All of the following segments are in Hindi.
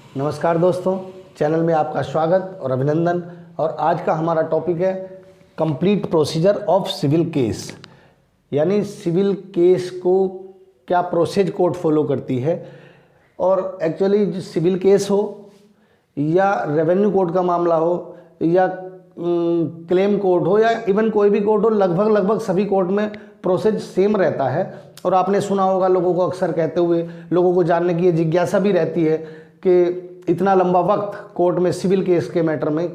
नमस्कार दोस्तों, चैनल में आपका स्वागत और अभिनंदन। और आज का हमारा टॉपिक है complete procedure of civil case, यानी सिविल केस को क्या प्रोसेज कोर्ट फॉलो करती है। और एक्चुअली जो सिविल केस हो या रेवेन्यू कोर्ट का मामला हो या क्लेम कोर्ट हो या इवन कोई भी कोर्ट हो, लगभग सभी कोर्ट में प्रोसेज सेम रहता है। और आपने सुना होगा लोगों को अक्सर कहते हुए, लोगों को जानने की ये जिज्ञासा भी रहती है कि इतना लंबा वक्त कोर्ट में सिविल केस के मैटर में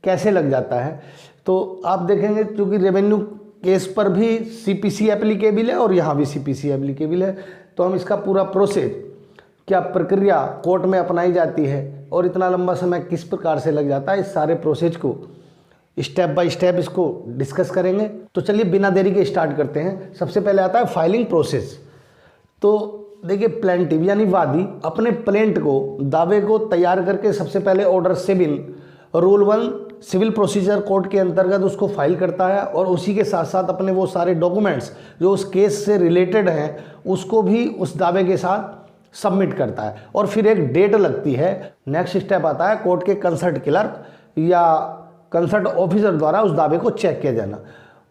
कैसे लग जाता है। तो आप देखेंगे क्योंकि रेवेन्यू केस पर भी सीपीसी एप्लीकेबल है और यहाँ भी सीपीसी एप्लीकेबल है, तो हम इसका पूरा प्रोसेस, क्या प्रक्रिया कोर्ट में अपनाई जाती है और इतना लंबा समय किस प्रकार से लग जाता है, इस सारे प्रोसेस को स्टेप बाय स्टेप इसको डिस्कस करेंगे। तो चलिए बिना देरी के स्टार्ट करते हैं। सबसे पहले आता है फाइलिंग प्रोसेस। तो देखिए, प्लेंटिव यानी वादी अपने प्लेंट को, दावे को तैयार करके सबसे पहले order 7 rule 1 civil procedure court के अंतर्गत उसको फाइल करता है और उसी के साथ साथ अपने वो सारे डॉक्यूमेंट्स जो उस केस से रिलेटेड हैं उसको भी उस दावे के साथ सबमिट करता है और फिर एक डेट लगती है। नेक्स्ट स्टेप आता है कोर्ट के कंसर्ट क्लर्क या कंसर्ट ऑफिसर द्वारा उस दावे को चेक किया जाना।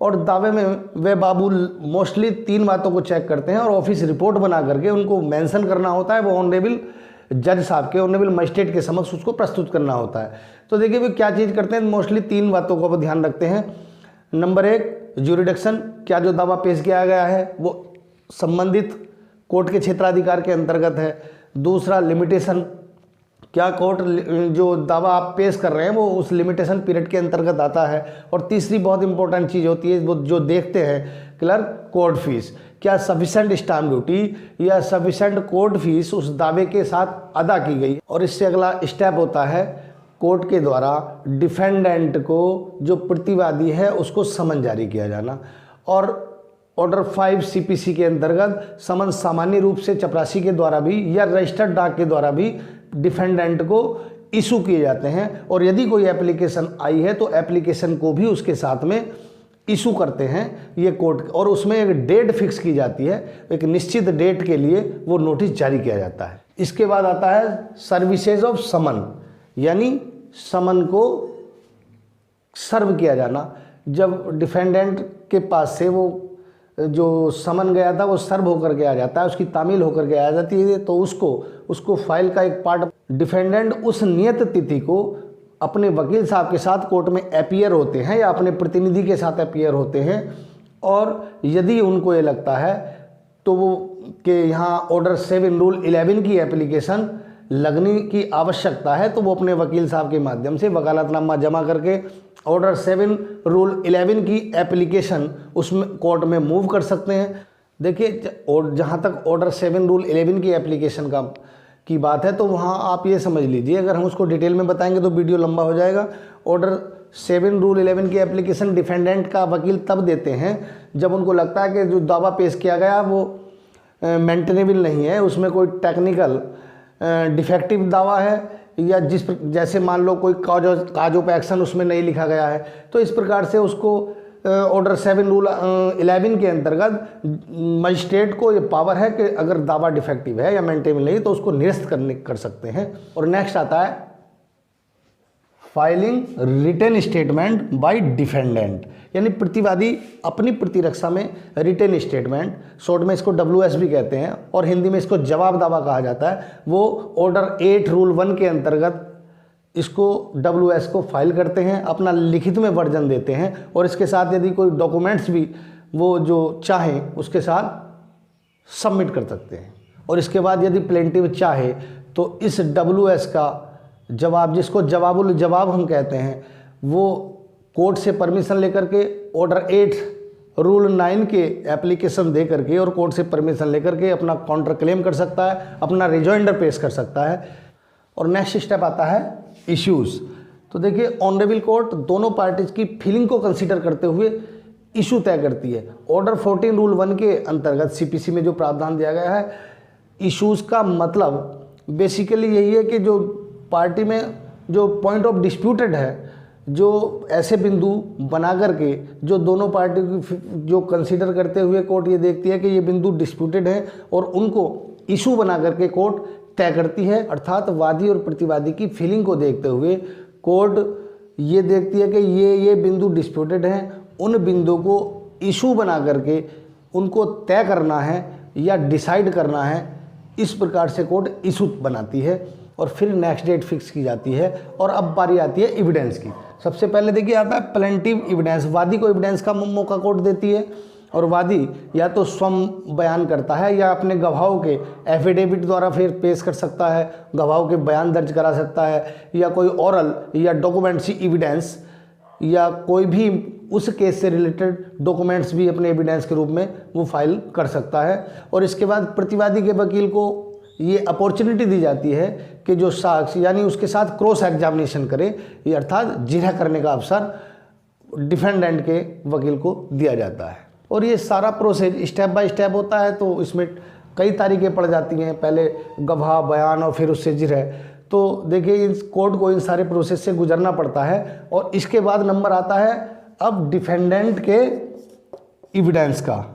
और दावे में वे बाबू मोस्टली 3 बातों को चेक करते हैं और ऑफिस रिपोर्ट बना करके उनको मेंशन करना होता है। वो ऑनरेबल जज साहब के, ऑनरेबल मजिस्ट्रेट के समक्ष उसको प्रस्तुत करना होता है। तो देखिए वे क्या चीज़ करते हैं, मोस्टली 3 बातों को वो ध्यान रखते हैं। नंबर 1 ज्यूरिडिक्शन, क्या जो दावा पेश किया गया है वो संबंधित कोर्ट के क्षेत्राधिकार के अंतर्गत है। दूसरा लिमिटेशन, क्या कोर्ट जो दावा आप पेश कर रहे हैं वो उस लिमिटेशन पीरियड के अंतर्गत आता है। और तीसरी बहुत इंपॉर्टेंट चीज़ होती है वो जो देखते हैं क्लर्क, कोर्ट फीस, क्या सफिशेंट स्टाम्प ड्यूटी या सफिशेंट कोर्ट फीस उस दावे के साथ अदा की गई। और इससे अगला स्टेप होता है कोर्ट के द्वारा डिफेंडेंट को, जो प्रतिवादी है, उसको समन जारी किया जाना। और ऑर्डर 5 सीपीसी के अंतर्गत समन सामान्य रूप से चपरासी के द्वारा भी या रजिस्टर्ड डाक के द्वारा भी डिफेंडेंट को इशू किए जाते हैं। और यदि कोई एप्लीकेशन आई है तो एप्लीकेशन को भी उसके साथ में इशू करते हैं ये कोर्ट, और उसमें एक डेट फिक्स की जाती है, एक निश्चित डेट के लिए वो नोटिस जारी किया जाता है। इसके बाद आता है सर्विसेज ऑफ समन, यानी समन को सर्व किया जाना। जब डिफेंडेंट के पास से वो जो समन गया था वो सर्व होकर के आ जाता है, उसकी तामील होकर के आ जाती है, तो उसको फाइल का एक पार्ट डिफेंडेंट उस नियत तिथि को अपने वकील साहब के साथ कोर्ट में अपीयर होते हैं या अपने प्रतिनिधि के साथ अपीयर होते हैं। और यदि उनको ये लगता है तो वो कि यहाँ ऑर्डर 7 रूल 11 की एप्लीकेशन लगने की आवश्यकता है, तो वो अपने वकील साहब के माध्यम से वकालतनामा जमा करके ऑर्डर 7 रूल 11 की एप्लीकेशन उसमें कोर्ट में मूव कर सकते हैं। देखिए, और जहाँ तक ऑर्डर 7 रूल 11 की एप्लीकेशन की बात है तो वहाँ आप ये समझ लीजिए, अगर हम उसको डिटेल में बताएंगे तो वीडियो लंबा हो जाएगा। ऑर्डर 7 रूल 11 की एप्लीकेशन डिफेंडेंट का वकील तब देते हैं जब उनको लगता है कि जो दावा पेश किया गया वो मेंटेनेबल नहीं है, उसमें कोई टेक्निकल डिफेक्टिव दावा है, या जैसे मान लो कोई काज ऑफ एक्शन उसमें नहीं लिखा गया है। तो इस प्रकार से उसको ऑर्डर 7 रूल 11 के अंतर्गत मजिस्ट्रेट को ये पावर है कि अगर दावा डिफेक्टिव है या मेंटेनेबल नहीं तो उसको निरस्त कर सकते हैं। और नेक्स्ट आता है filing written statement by defendant, यानी प्रतिवादी अपनी प्रतिरक्षा में रिटेन स्टेटमेंट, शॉर्ट में इसको WS भी कहते हैं और हिंदी में इसको जवाब दावा कहा जाता है, वो ऑर्डर 8 रूल 1 के अंतर्गत इसको WS को फाइल करते हैं, अपना लिखित में वर्जन देते हैं और इसके साथ यदि कोई डॉक्यूमेंट्स भी वो जो चाहें उसके साथ सबमिट कर सकते हैं। और इसके बाद यदि प्लेंटिव चाहे तो इस WS का जवाब, जिसको जवाबुल जवाब हम कहते हैं, वो कोर्ट से परमिशन लेकर के ऑर्डर 8 रूल 9 के एप्लीकेशन दे करके और कोर्ट से परमिशन लेकर के अपना काउंटर क्लेम कर सकता है, अपना रिजॉइंडर पेश कर सकता है। और नेक्स्ट स्टेप आता है इश्यूज़। तो देखिए, ऑनरेबल कोर्ट दोनों पार्टीज की फीलिंग को कंसीडर करते हुए इशू तय करती है। ऑर्डर 14 रूल 1 के अंतर्गत सीपीसी में जो प्रावधान दिया गया है, इश्यूज़ का मतलब बेसिकली यही है कि जो पार्टी में जो पॉइंट ऑफ डिस्प्यूटेड है, जो ऐसे बिंदु बना करके जो दोनों पार्टी की जो कंसीडर करते हुए कोर्ट ये देखती है कि ये बिंदु डिस्प्यूटेड है और उनको इशू बना करके कोर्ट तय करती है, अर्थात वादी और प्रतिवादी की फीलिंग को देखते हुए कोर्ट ये देखती है कि ये बिंदु डिस्प्यूटेड हैं, उन बिंदु को इशू बना करके उनको तय करना है या डिसाइड करना है। इस प्रकार से कोर्ट इशू बनाती है और फिर नेक्स्ट डेट फिक्स की जाती है। और अब बारी आती है एविडेंस की। सबसे पहले देखिए आता है प्लेंटिव एविडेंस। वादी को एविडेंस का मौका कोर्ट देती है और वादी या तो स्वयं बयान करता है या अपने गवाहों के एफिडेविट द्वारा फिर पेश कर सकता है, गवाहों के बयान दर्ज करा सकता है, या कोई ओरल या डॉक्यूमेंट्री एविडेंस या कोई भी उस केस से रिलेटेड डॉक्यूमेंट्स भी अपने एविडेंस के रूप में वो फाइल कर सकता है। और इसके बाद प्रतिवादी के वकील को ये अपॉर्चुनिटी दी जाती है कि जो साक्ष्य यानी उसके साथ क्रॉस एग्जामिनेशन करे, ये अर्थात जिरह करने का अवसर डिफेंडेंट के वकील को दिया जाता है। और ये सारा प्रोसेस स्टेप बाय स्टेप होता है, तो इसमें कई तारीखें पड़ जाती हैं, पहले गवाह बयान और फिर उससे जिरह। तो देखिए इस कोर्ट को इन सारे प्रोसेस से गुजरना पड़ता है। और इसके बाद नंबर आता है अब डिफेंडेंट के एविडेंस का।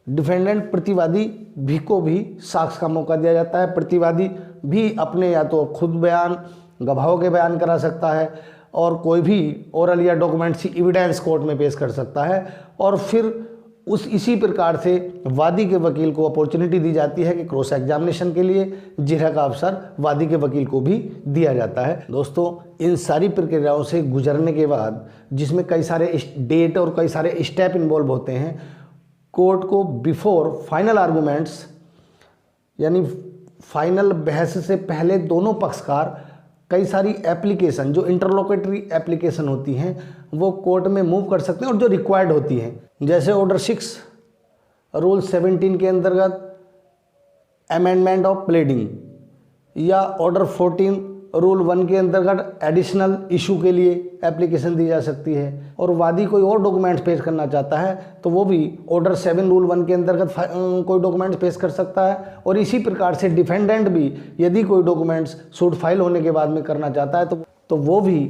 डिफेंडेंट प्रतिवादी भी को भी साक्ष्य का मौका दिया जाता है। प्रतिवादी भी अपने या तो खुद बयान, गवाहों के बयान करा सकता है और कोई भी ओरल या डॉक्यूमेंट्री एविडेंस कोर्ट में पेश कर सकता है। और फिर इसी प्रकार से वादी के वकील को अपॉर्चुनिटी दी जाती है कि क्रॉस एग्जामिनेशन के लिए जिरह का अवसर वादी के वकील को भी दिया जाता है। दोस्तों इन सारी प्रक्रियाओं से गुजरने के बाद, जिसमें कई सारे डेट और कई सारे स्टेप इन्वॉल्व होते हैं, कोर्ट को बिफोर फाइनल आर्गूमेंट्स यानी फाइनल बहस से पहले दोनों पक्षकार कई सारी एप्लीकेशन, जो इंटरलोकेटरी एप्लीकेशन होती हैं, वो कोर्ट में मूव कर सकते हैं और जो रिक्वायर्ड होती हैं। जैसे ऑर्डर 6 रूल 17 के अंतर्गत अमेंडमेंट ऑफ प्लेडिंग, या ऑर्डर 14 रूल 1 के अंतर्गत एडिशनल इशू के लिए एप्लीकेशन दी जा सकती है। और वादी कोई और डॉक्यूमेंट्स पेश करना चाहता है तो वो भी ऑर्डर 7 रूल 1 के अंतर्गत कोई डॉक्यूमेंट्स पेश कर सकता है। और इसी प्रकार से डिफेंडेंट भी यदि कोई डॉक्यूमेंट्स सूट फाइल होने के बाद में करना चाहता है तो वो भी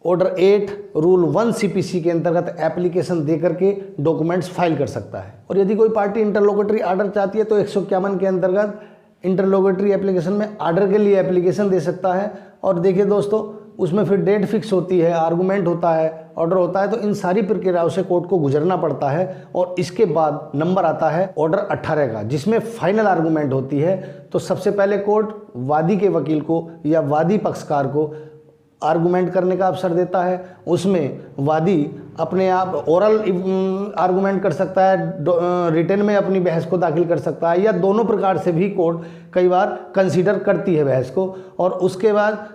ऑर्डर 8 रूल 1 CPC के अंतर्गत एप्लीकेशन दे करके डॉक्यूमेंट्स फाइल कर सकता है। और यदि कोई पार्टी इंटरलोकेटरी आर्डर चाहती है तो 151 के अंतर्गत इंटरलोकेटरी एप्लीकेशन में आर्डर के लिए एप्लीकेशन दे सकता है। और देखिए दोस्तों उसमें फिर डेट फिक्स होती है, आर्गूमेंट होता है, ऑर्डर होता है। तो इन सारी प्रक्रियाओं से कोर्ट को गुजरना पड़ता है। और इसके बाद नंबर आता है ऑर्डर 18 का, जिसमें फाइनल आर्गूमेंट होती है। तो सबसे पहले कोर्ट वादी के वकील को या वादी पक्षकार को आर्गूमेंट करने का अवसर देता है। उसमें वादी अपने आप ओरल आर्गूमेंट कर सकता है, रिटन में अपनी बहस को दाखिल कर सकता है, या दोनों प्रकार से भी कोर्ट कई बार कंसीडर करती है बहस को। और उसके बाद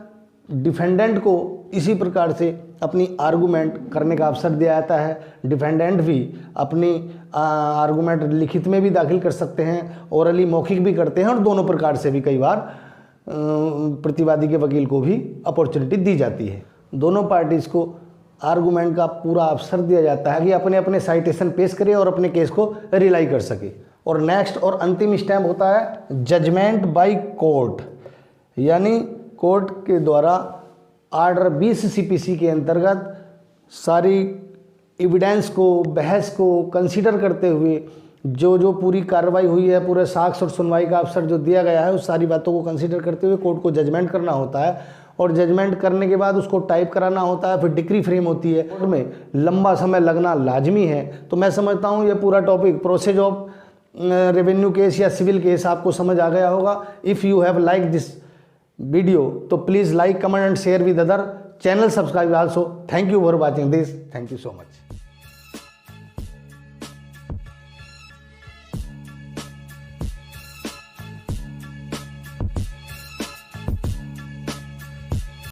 डिफेंडेंट को इसी प्रकार से अपनी आर्गूमेंट करने का अवसर दिया जाता है। डिफेंडेंट भी अपनी आर्गूमेंट लिखित में भी दाखिल कर सकते हैं, ओरली मौखिक भी करते हैं, और दोनों प्रकार से भी कई बार प्रतिवादी के वकील को भी अपॉर्चुनिटी दी जाती है। दोनों पार्टीज़ को आर्गूमेंट का पूरा अवसर दिया जाता है कि अपने अपने साइटेशन पेश करें और अपने केस को रिलाई कर सके। और नेक्स्ट और अंतिम स्टेप होता है जजमेंट बाय कोर्ट, यानी कोर्ट के द्वारा ऑर्डर 20 CPC के अंतर्गत सारी एविडेंस को, बहस को कंसीडर करते हुए जो पूरी कार्रवाई हुई है, पूरे साक्ष्य और सुनवाई का अवसर जो दिया गया है, उस सारी बातों को कंसीडर करते हुए कोर्ट को जजमेंट करना होता है। और जजमेंट करने के बाद उसको टाइप कराना होता है, फिर डिक्री फ्रेम होती है। कोर्ट में लंबा समय लगना लाजमी है। तो मैं समझता हूँ ये पूरा topic process of revenue case या सिविल केस आपको समझ आ गया होगा। If you have like this video तो please like, comment and share with other, channel subscribe also. Thank you for watching this, thank you so much.